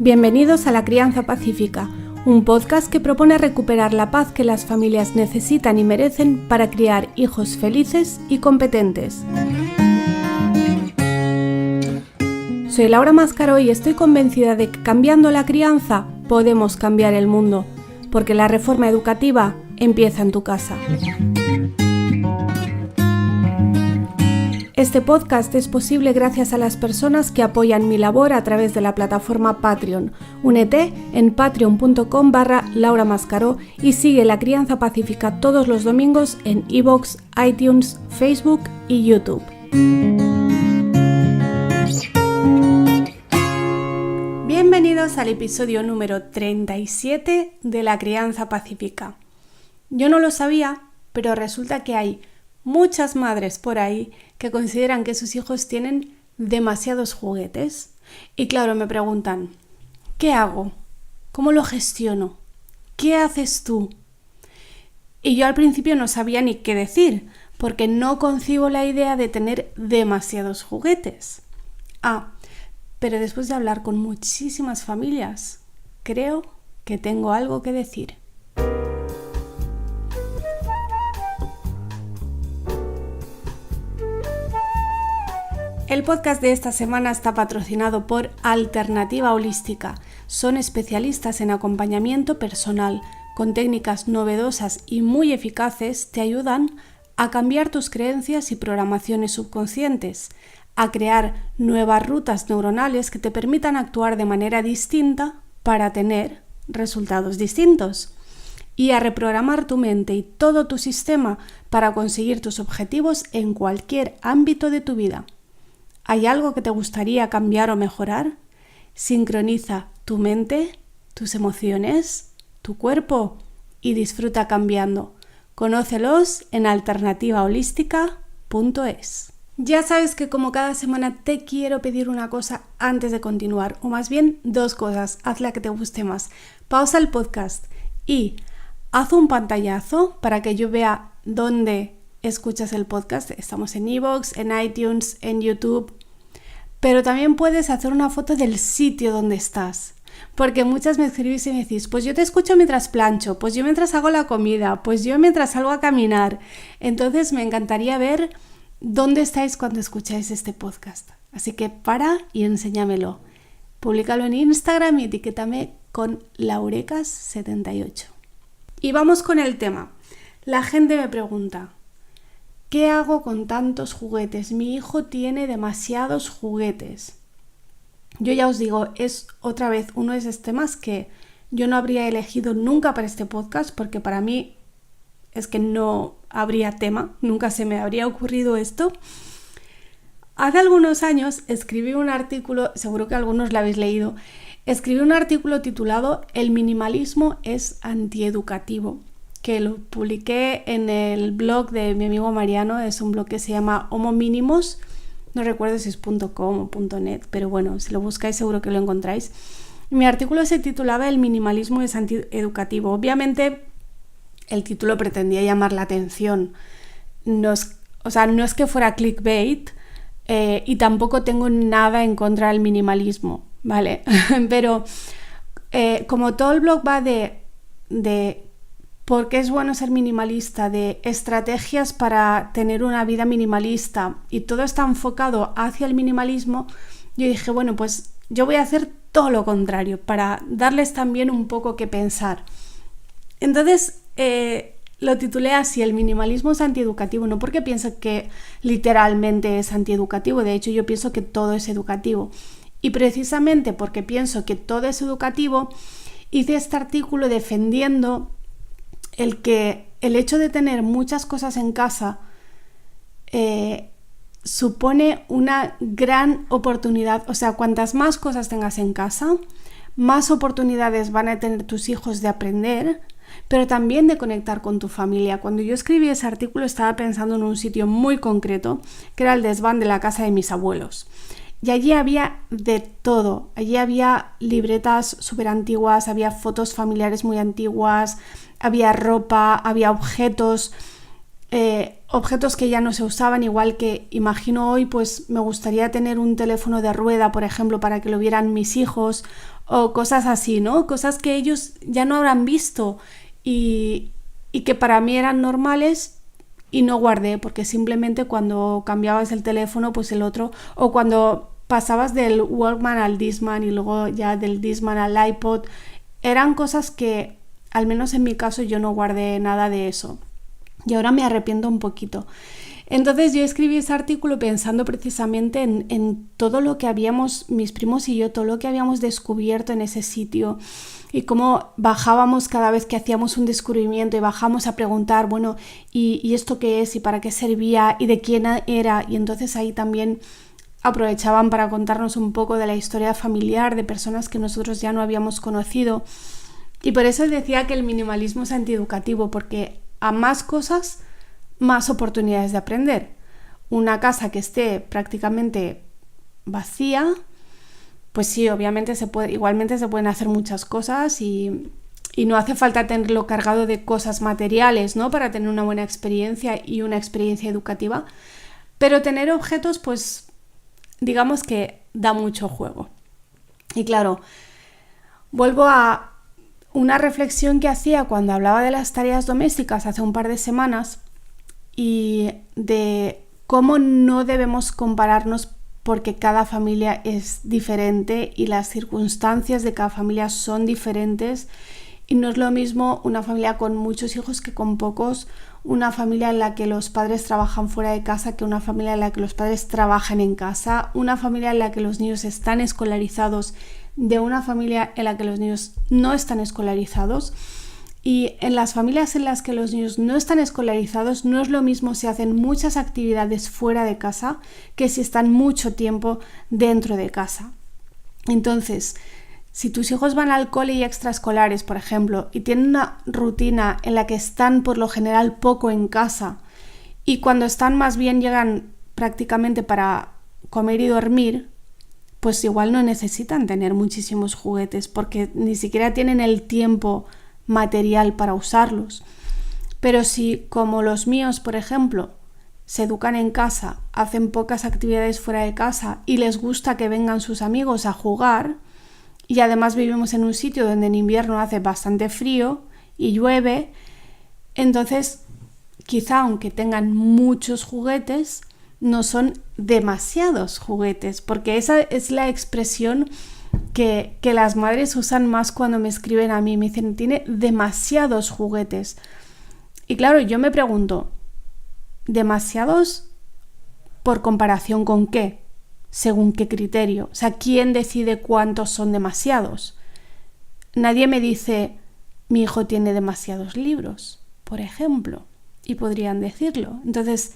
Bienvenidos a La Crianza Pacífica, un podcast que propone recuperar la paz que las familias necesitan y merecen para criar hijos felices y competentes. Soy Laura Mascaró y estoy convencida de que cambiando la crianza podemos cambiar el mundo, porque la reforma educativa empieza en tu casa. Este podcast es posible gracias a las personas que apoyan mi labor a través de la plataforma Patreon. Únete en patreon.com/Laura Mascaró y sigue La Crianza Pacífica todos los domingos en iVoox, iTunes, Facebook y YouTube. Bienvenidos al episodio número 37 de La Crianza Pacífica. Yo no lo sabía, pero resulta que hay muchas madres por ahí que consideran que sus hijos tienen demasiados juguetes. Y claro, me preguntan, ¿qué hago? ¿Cómo lo gestiono? ¿Qué haces tú? Y yo al principio no sabía ni qué decir, porque no concibo la idea de tener demasiados juguetes. Pero después de hablar con muchísimas familias, creo que tengo algo que decir. El podcast de esta semana está patrocinado por Alternativa Holística. Son especialistas en acompañamiento personal. Con técnicas novedosas y muy eficaces te ayudan a cambiar tus creencias y programaciones subconscientes, a crear nuevas rutas neuronales que te permitan actuar de manera distinta para tener resultados distintos, y a reprogramar tu mente y todo tu sistema para conseguir tus objetivos en cualquier ámbito de tu vida. ¿Hay algo que te gustaría cambiar o mejorar? Sincroniza tu mente, tus emociones, tu cuerpo y disfruta cambiando. Conócelos en alternativaholística.es. Ya sabes que como cada semana te quiero pedir una cosa antes de continuar, o más bien dos cosas, haz la que te guste más. Pausa el podcast y haz un pantallazo para que yo vea dónde escuchas el podcast. Estamos en iVoox, en iTunes, en YouTube, pero también puedes hacer una foto del sitio donde estás, porque muchas me escribís y me decís, pues yo te escucho mientras plancho, pues yo mientras hago la comida, pues yo mientras salgo a caminar. Entonces me encantaría ver dónde estáis cuando escucháis este podcast. Así que para y enséñamelo. Públicalo en Instagram y etiquétame con laurecas78. Y vamos con el tema. La gente me pregunta, ¿qué hago con tantos juguetes? Mi hijo tiene demasiados juguetes. Yo ya os digo, es otra vez uno de esos temas que yo no habría elegido nunca para este podcast, porque para mí es que no habría tema, nunca se me habría ocurrido esto. Hace algunos años escribí un artículo, seguro que algunos lo habéis leído, escribí un artículo titulado El minimalismo es antieducativo, que lo publiqué en el blog de mi amigo Mariano. Es un blog que se llama Homo Mínimos, no recuerdo si es .com o .net, pero bueno, si lo buscáis seguro que lo encontráis. Mi artículo se titulaba El minimalismo es antieducativo. Obviamente el título pretendía llamar la atención, no es que fuera clickbait, y tampoco tengo nada en contra del minimalismo, ¿vale? Pero como todo el blog va de por qué es bueno ser minimalista, de estrategias para tener una vida minimalista, y todo está enfocado hacia el minimalismo, yo dije, bueno, pues yo voy a hacer todo lo contrario para darles también un poco que pensar. Entonces lo titulé así, el minimalismo es antieducativo, no porque pienso que literalmente es antieducativo, de hecho yo pienso que todo es educativo, y precisamente porque pienso que todo es educativo, hice este artículo defendiendo el hecho de tener muchas cosas en casa supone una gran oportunidad. O sea, cuantas más cosas tengas en casa, más oportunidades van a tener tus hijos de aprender, pero también de conectar con tu familia. Cuando yo escribí ese artículo estaba pensando en un sitio muy concreto, que era el desván de la casa de mis abuelos. Y allí había de todo. Allí había libretas súper antiguas, había fotos familiares muy antiguas, había ropa, había objetos que ya no se usaban, igual que imagino hoy, pues me gustaría tener un teléfono de rueda, por ejemplo, para que lo vieran mis hijos, o cosas así, ¿no? Cosas que ellos ya no habrán visto y que para mí eran normales y no guardé, porque simplemente cuando cambiabas el teléfono, pues el otro, o cuando pasabas del Walkman al Discman y luego ya del Discman al iPod, eran cosas que, al menos en mi caso, yo no guardé nada de eso. Y ahora me arrepiento un poquito. Entonces yo escribí ese artículo pensando precisamente en todo lo que habíamos, mis primos y yo, todo lo que habíamos descubierto en ese sitio y cómo bajábamos cada vez que hacíamos un descubrimiento y bajamos a preguntar, bueno, ¿y esto qué es? ¿Y para qué servía? ¿Y de quién era? Y entonces ahí también aprovechaban para contarnos un poco de la historia familiar, de personas que nosotros ya no habíamos conocido. Y por eso decía que el minimalismo es antieducativo, porque a más cosas, más oportunidades de aprender. Una casa que esté prácticamente vacía, pues sí, obviamente igualmente se pueden hacer muchas cosas y no hace falta tenerlo cargado de cosas materiales, ¿no? Para tener una buena experiencia y una experiencia educativa. Pero tener objetos, pues digamos que da mucho juego. Y claro, vuelvo a una reflexión que hacía cuando hablaba de las tareas domésticas hace un par de semanas y de cómo no debemos compararnos porque cada familia es diferente y las circunstancias de cada familia son diferentes y no es lo mismo una familia con muchos hijos que con pocos, una familia en la que los padres trabajan fuera de casa que una familia en la que los padres trabajan en casa, una familia en la que los niños están escolarizados de una familia en la que los niños no están escolarizados. Y en las familias en las que los niños no están escolarizados no es lo mismo si hacen muchas actividades fuera de casa que si están mucho tiempo dentro de casa. Entonces, si tus hijos van al cole y extraescolares, por ejemplo, y tienen una rutina en la que están por lo general poco en casa y cuando están más bien llegan prácticamente para comer y dormir, pues igual no necesitan tener muchísimos juguetes porque ni siquiera tienen el tiempo material para usarlos. Pero si, como los míos, por ejemplo, se educan en casa, hacen pocas actividades fuera de casa y les gusta que vengan sus amigos a jugar, y además vivimos en un sitio donde en invierno hace bastante frío y llueve, entonces quizá aunque tengan muchos juguetes, no son demasiados juguetes, porque esa es la expresión que las madres usan más cuando me escriben a mí, me dicen, tiene demasiados juguetes. Y claro, yo me pregunto, ¿demasiados por comparación con qué? ¿Según qué criterio? O sea, ¿quién decide cuántos son demasiados? Nadie me dice, mi hijo tiene demasiados libros, por ejemplo, y podrían decirlo. Entonces,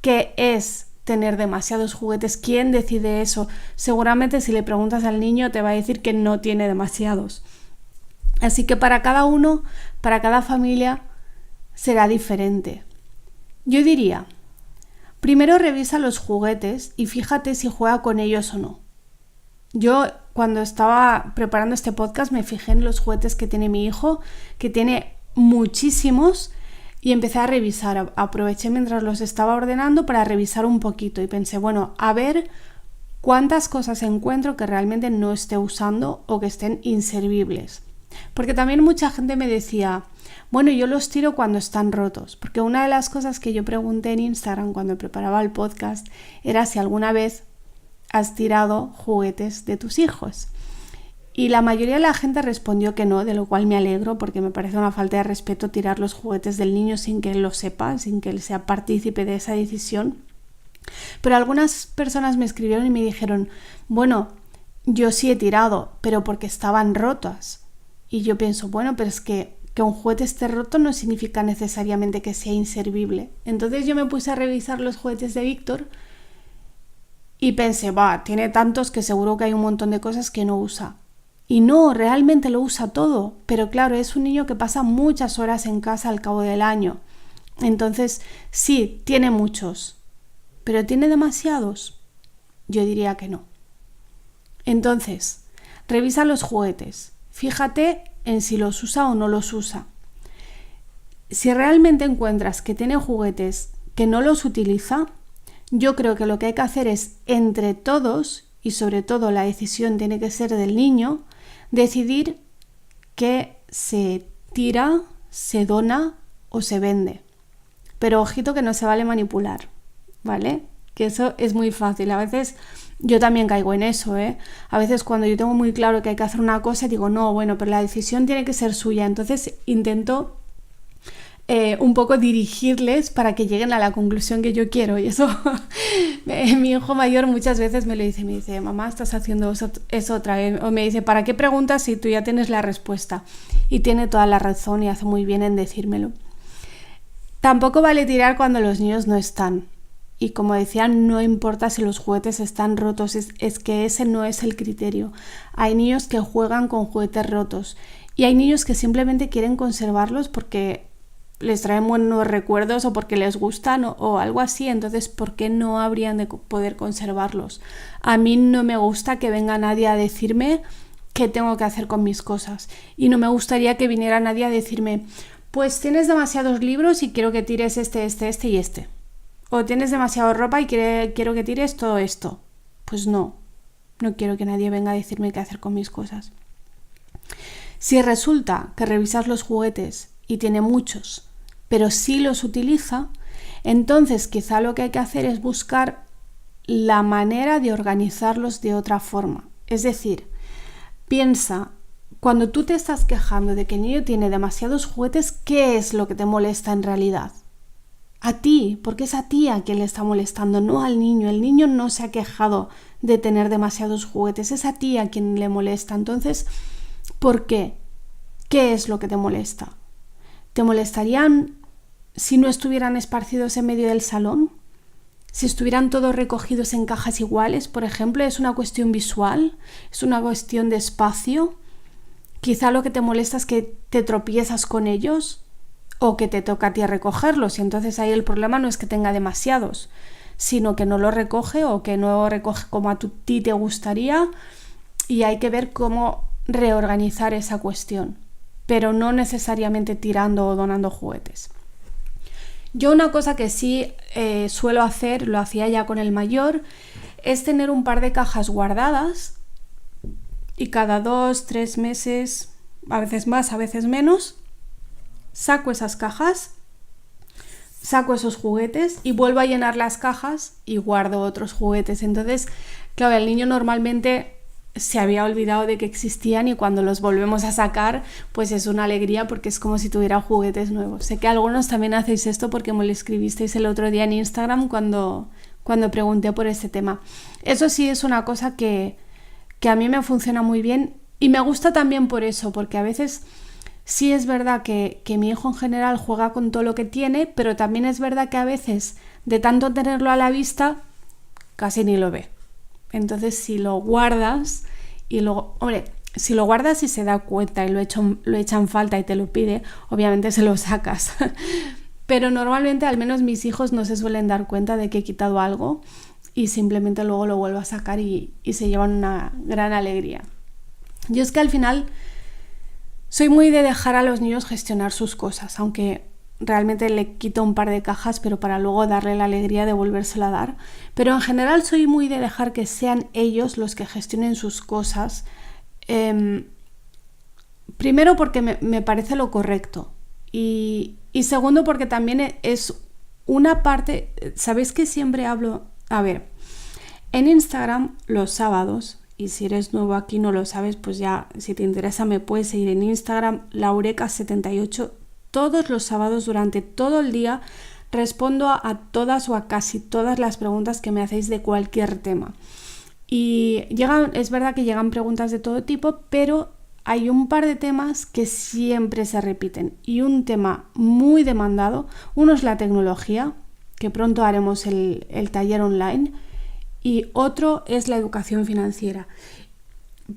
¿qué es tener demasiados juguetes? ¿Quién decide eso? Seguramente si le preguntas al niño te va a decir que no tiene demasiados. Así que para cada uno, para cada familia, será diferente. Yo diría, primero revisa los juguetes y fíjate si juega con ellos o no. Yo cuando estaba preparando este podcast me fijé en los juguetes que tiene mi hijo, que tiene muchísimos, y empecé a revisar, aproveché mientras los estaba ordenando para revisar un poquito y pensé, bueno, a ver cuántas cosas encuentro que realmente no esté usando o que estén inservibles. Porque también mucha gente me decía, bueno, yo los tiro cuando están rotos, porque una de las cosas que yo pregunté en Instagram cuando preparaba el podcast era si alguna vez has tirado juguetes de tus hijos. Y la mayoría de la gente respondió que no, de lo cual me alegro porque me parece una falta de respeto tirar los juguetes del niño sin que él lo sepa, sin que él sea partícipe de esa decisión. Pero algunas personas me escribieron y me dijeron, bueno, yo sí he tirado, pero porque estaban rotas. Y yo pienso, bueno, pero es que un juguete esté roto no significa necesariamente que sea inservible. Entonces yo me puse a revisar los juguetes de Víctor y pensé, tiene tantos que seguro que hay un montón de cosas que no usa. Y no, realmente lo usa todo, pero claro, es un niño que pasa muchas horas en casa al cabo del año. Entonces, sí, tiene muchos, pero ¿tiene demasiados? Yo diría que no. Entonces, revisa los juguetes, fíjate en si los usa o no los usa. Si realmente encuentras que tiene juguetes que no los utiliza, yo creo que lo que hay que hacer es, entre todos, y sobre todo la decisión tiene que ser del niño, decidir qué se tira, se dona o se vende. Pero ojito que no se vale manipular, ¿vale? Que eso es muy fácil. A veces yo también caigo en eso, ¿eh? A veces cuando yo tengo muy claro que hay que hacer una cosa, digo, no, bueno, pero la decisión tiene que ser suya. Entonces intento un poco dirigirles para que lleguen a la conclusión que yo quiero. Y eso mi hijo mayor muchas veces me dice, mamá, estás haciendo eso otra vez. O me dice, ¿para qué preguntas si tú ya tienes la respuesta? Y tiene toda la razón y hace muy bien en decírmelo. Tampoco vale tirar cuando los niños no están. Y como decía, no importa si los juguetes están rotos, es que ese no es el criterio. Hay niños que juegan con juguetes rotos y hay niños que simplemente quieren conservarlos porque les traen buenos recuerdos o porque les gustan o algo así. Entonces, ¿por qué no habrían de poder conservarlos? A mí no me gusta que venga nadie a decirme qué tengo que hacer con mis cosas. Y no me gustaría que viniera nadie a decirme, pues tienes demasiados libros y quiero que tires este y este. O tienes demasiada ropa y quiero que tires todo esto. Pues no quiero que nadie venga a decirme qué hacer con mis cosas. Si resulta que revisas los juguetes y tiene muchos, pero sí los utiliza, entonces quizá lo que hay que hacer es buscar la manera de organizarlos de otra forma. Es decir, piensa, cuando tú te estás quejando de que el niño tiene demasiados juguetes, ¿qué es lo que te molesta en realidad? A ti, porque es a ti a quien le está molestando, no al niño. El niño no se ha quejado de tener demasiados juguetes, es a ti a quien le molesta. Entonces, ¿por qué? ¿Qué es lo que te molesta? ¿Te molestarían si no estuvieran esparcidos en medio del salón? Si estuvieran todos recogidos en cajas iguales, por ejemplo, ¿es una cuestión visual? ¿Es una cuestión de espacio? Quizá lo que te molesta es que te tropiezas con ellos o que te toca a ti recogerlos y entonces ahí el problema no es que tenga demasiados, sino que no lo recoge o que no recoge como a ti te gustaría y hay que ver cómo reorganizar esa cuestión, pero no necesariamente tirando o donando juguetes. Yo una cosa que sí suelo hacer, lo hacía ya con el mayor, es tener un par de cajas guardadas y cada 2-3 meses, a veces más, a veces menos, saco esas cajas, saco esos juguetes y vuelvo a llenar las cajas y guardo otros juguetes. Entonces, claro, el niño normalmente se había olvidado de que existían y cuando los volvemos a sacar, pues es una alegría porque es como si tuviera juguetes nuevos. Sé que algunos también hacéis esto porque me lo escribisteis el otro día en Instagram cuando pregunté por este tema. Eso sí es una cosa que a mí me funciona muy bien y me gusta también por eso, porque a veces sí es verdad que mi hijo en general juega con todo lo que tiene, pero también es verdad que a veces de tanto tenerlo a la vista casi ni lo ve. Entonces si lo guardas y luego, si lo guardas y se da cuenta y lo echa en falta y te lo pide, obviamente se lo sacas. Pero normalmente al menos mis hijos no se suelen dar cuenta de que he quitado algo y simplemente luego lo vuelvo a sacar y se llevan una gran alegría. Yo es que al final soy muy de dejar a los niños gestionar sus cosas, aunque realmente le quito un par de cajas, pero para luego darle la alegría de volvérsela a dar. Pero en general soy muy de dejar que sean ellos los que gestionen sus cosas. Primero porque me parece lo correcto. Y segundo porque también es una parte... ¿Sabéis que siempre hablo? A ver, en Instagram los sábados... Y si eres nuevo aquí no lo sabes, pues ya si te interesa me puedes seguir en Instagram, Laureca78. Todos los sábados durante todo el día respondo a todas o a casi todas las preguntas que me hacéis de cualquier tema. Y es verdad que llegan preguntas de todo tipo, pero hay un par de temas que siempre se repiten. Y un tema muy demandado, uno es la tecnología, que pronto haremos el taller online, y otro es la educación financiera.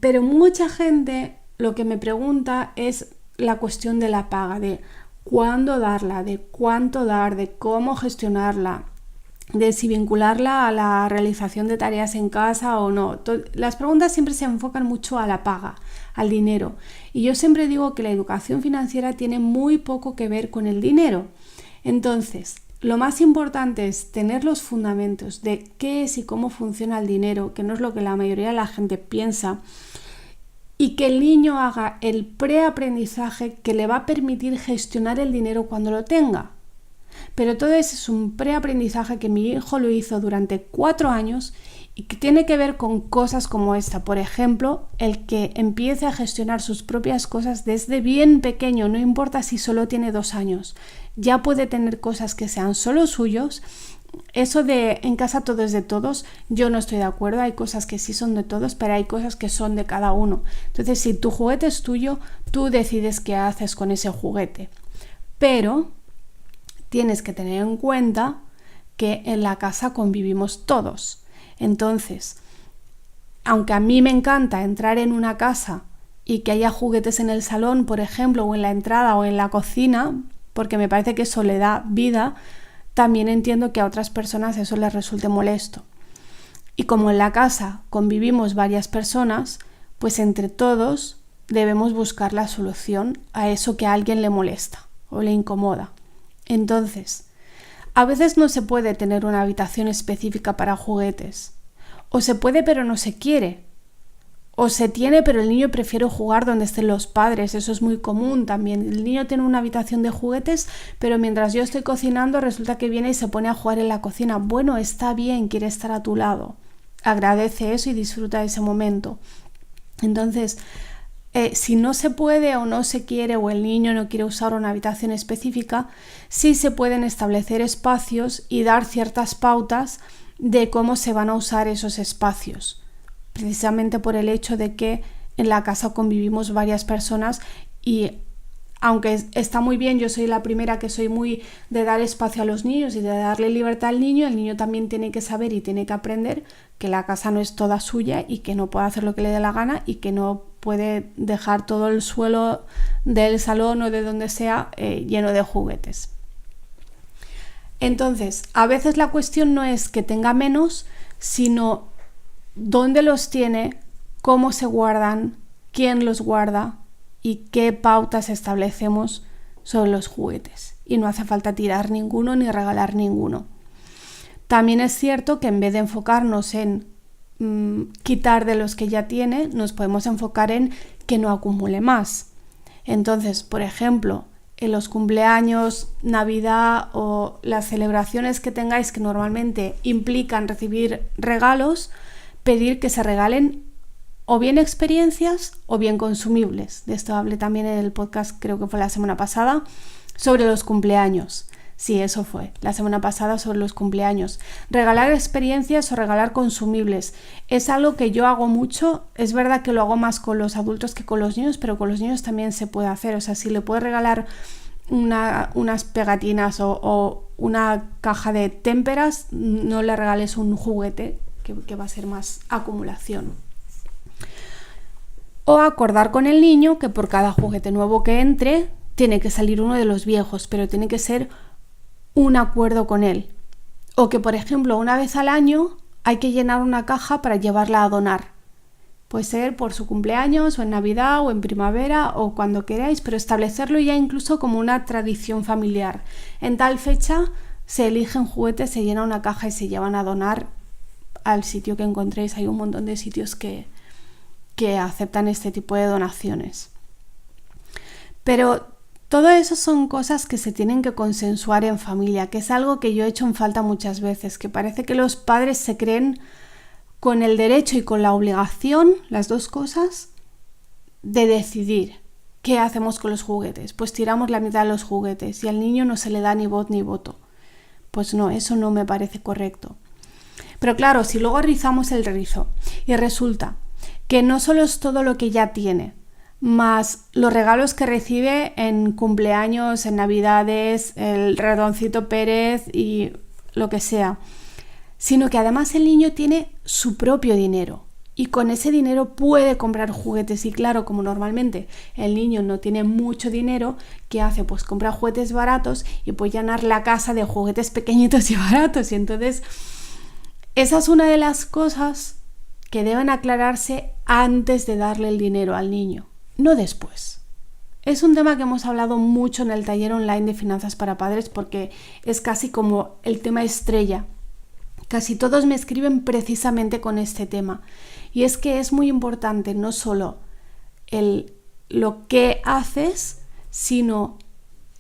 Pero mucha gente lo que me pregunta es la cuestión de la paga, de cuándo darla, de cuánto dar, de cómo gestionarla, de si vincularla a la realización de tareas en casa o no. Las preguntas siempre se enfocan mucho a la paga, al dinero. Y yo siempre digo que la educación financiera tiene muy poco que ver con el dinero. Entonces, lo más importante es tener los fundamentos de qué es y cómo funciona el dinero, que no es lo que la mayoría de la gente piensa, y que el niño haga el preaprendizaje que le va a permitir gestionar el dinero cuando lo tenga. Pero todo eso es un preaprendizaje que mi hijo lo hizo durante 4 años y que tiene que ver con cosas como esta. Por ejemplo, el que empiece a gestionar sus propias cosas desde bien pequeño, no importa si solo tiene 2 años, ya puede tener cosas que sean solo suyos. Eso de en casa todo es de todos, yo no estoy de acuerdo. Hay cosas que sí son de todos, pero hay cosas que son de cada uno. Entonces, si tu juguete es tuyo, tú decides qué haces con ese juguete. Pero tienes que tener en cuenta que en la casa convivimos todos. Entonces, aunque a mí me encanta entrar en una casa y que haya juguetes en el salón, por ejemplo, o en la entrada o en la cocina, porque me parece que eso le da vida, también entiendo que a otras personas eso les resulte molesto. Y como en la casa convivimos varias personas, pues entre todos debemos buscar la solución a eso que a alguien le molesta o le incomoda. Entonces, a veces no se puede tener una habitación específica para juguetes. O se puede pero no se quiere. O se tiene pero el niño prefiere jugar donde estén los padres. Eso es muy común también. El niño tiene una habitación de juguetes, pero mientras yo estoy cocinando resulta que viene y se pone a jugar en la cocina. Bueno, está bien, quiere estar a tu lado. Agradece eso y disfruta de ese momento. Entonces, si no se puede o no se quiere o el niño no quiere usar una habitación específica, sí se pueden establecer espacios y dar ciertas pautas de cómo se van a usar esos espacios, precisamente por el hecho de que en la casa convivimos varias personas y aunque está muy bien, yo soy la primera que soy muy de dar espacio a los niños y de darle libertad al niño, el niño también tiene que saber y tiene que aprender que la casa no es toda suya y que no puede hacer lo que le dé la gana y que no puede dejar todo el suelo del salón o de donde sea lleno de juguetes. Entonces, a veces la cuestión no es que tenga menos, sino dónde los tiene, cómo se guardan, quién los guarda y qué pautas establecemos sobre los juguetes. Y no hace falta tirar ninguno ni regalar ninguno. También es cierto que en vez de enfocarnos en quitar de los que ya tiene, nos podemos enfocar en que no acumule más. Entonces, por ejemplo, en los cumpleaños, Navidad o las celebraciones que tengáis que normalmente implican recibir regalos, pedir que se regalen o bien experiencias o bien consumibles. De esto hablé también en el podcast, creo que fue la semana pasada, sobre los cumpleaños. Sí, eso fue, la semana pasada sobre los cumpleaños. Regalar experiencias o regalar consumibles es algo que yo hago mucho. Es verdad que lo hago más con los adultos que con los niños, pero con los niños también se puede hacer. O sea, si le puedes regalar unas pegatinas o una caja de témperas, no le regales un juguete, que va a ser más acumulación. O acordar con el niño que por cada juguete nuevo que entre, tiene que salir uno de los viejos, pero tiene que ser un acuerdo con él. O que, por ejemplo, una vez al año hay que llenar una caja para llevarla a donar. Puede ser por su cumpleaños o en Navidad o en primavera o cuando queráis, pero establecerlo ya incluso como una tradición familiar. En tal fecha se eligen juguetes, se llena una caja y se llevan a donar al sitio que encontréis. Hay un montón de sitios que aceptan este tipo de donaciones. Pero todo eso son cosas que se tienen que consensuar en familia, que es algo que yo he hecho en falta muchas veces, que parece que los padres se creen con el derecho y con la obligación, las dos cosas, de decidir qué hacemos con los juguetes. Pues tiramos la mitad de los juguetes y al niño no se le da ni voz ni voto. Pues no, eso no me parece correcto. Pero claro, si luego rizamos el rizo y resulta que no solo es todo lo que ya tiene, más los regalos que recibe en cumpleaños, en Navidades, el Ratoncito Pérez y lo que sea, sino que además el niño tiene su propio dinero y con ese dinero puede comprar juguetes. Y claro, como normalmente el niño no tiene mucho dinero, ¿qué hace? Pues compra juguetes baratos y puede llenar la casa de juguetes pequeñitos y baratos. Y entonces esa es una de las cosas que deben aclararse antes de darle el dinero al niño, no después. Es un tema que hemos hablado mucho en el taller online de finanzas para padres porque es casi como el tema estrella. Casi todos me escriben precisamente con este tema. Y es que es muy importante no solo lo que haces, sino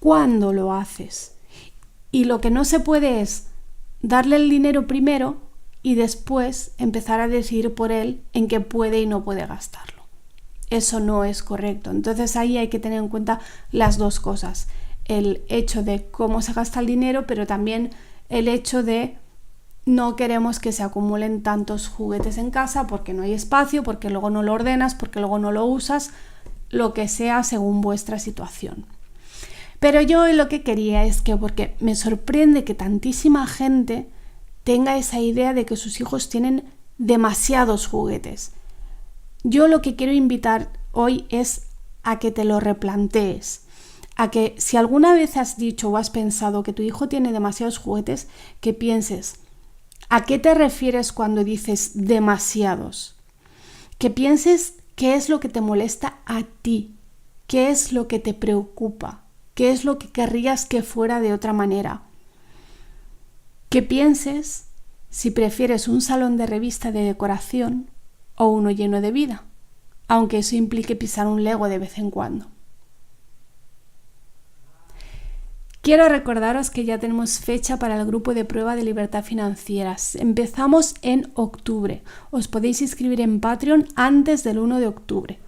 cuándo lo haces. Y lo que no se puede es darle el dinero primero y después empezar a decidir por él en qué puede y no puede gastarlo. Eso no es correcto. Entonces ahí hay que tener en cuenta las dos cosas. El hecho de cómo se gasta el dinero, pero también el hecho de no queremos que se acumulen tantos juguetes en casa porque no hay espacio, porque luego no lo ordenas, porque luego no lo usas, lo que sea según vuestra situación. Pero yo hoy lo que quería es que, porque me sorprende que tantísima gente tenga esa idea de que sus hijos tienen demasiados juguetes. Yo lo que quiero invitar hoy es a que te lo replantees, a que si alguna vez has dicho o has pensado que tu hijo tiene demasiados juguetes, que pienses, ¿a qué te refieres cuando dices demasiados? Que pienses qué es lo que te molesta a ti, qué es lo que te preocupa, qué es lo que querrías que fuera de otra manera. Que pienses si prefieres un salón de revista de decoración o uno lleno de vida, aunque eso implique pisar un Lego de vez en cuando. Quiero recordaros que ya tenemos fecha para el grupo de prueba de libertad financiera. Empezamos en octubre. Os podéis inscribir en Patreon antes del 1 de octubre.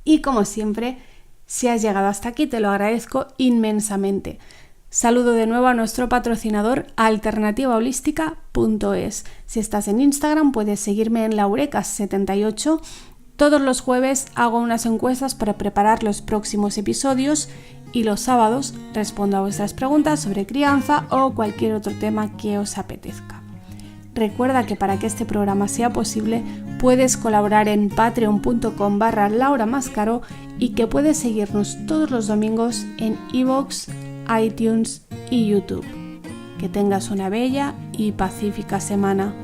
Y como siempre, si has llegado hasta aquí, te lo agradezco inmensamente. Saludo de nuevo a nuestro patrocinador alternativaholística.es. Si estás en Instagram, puedes seguirme en laurecas78. Todos los jueves hago unas encuestas para preparar los próximos episodios y los sábados respondo a vuestras preguntas sobre crianza o cualquier otro tema que os apetezca. Recuerda que para que este programa sea posible puedes colaborar en patreon.com/lauramascaro y que puedes seguirnos todos los domingos en iVoox, iTunes y YouTube. Que tengas una bella y pacífica semana.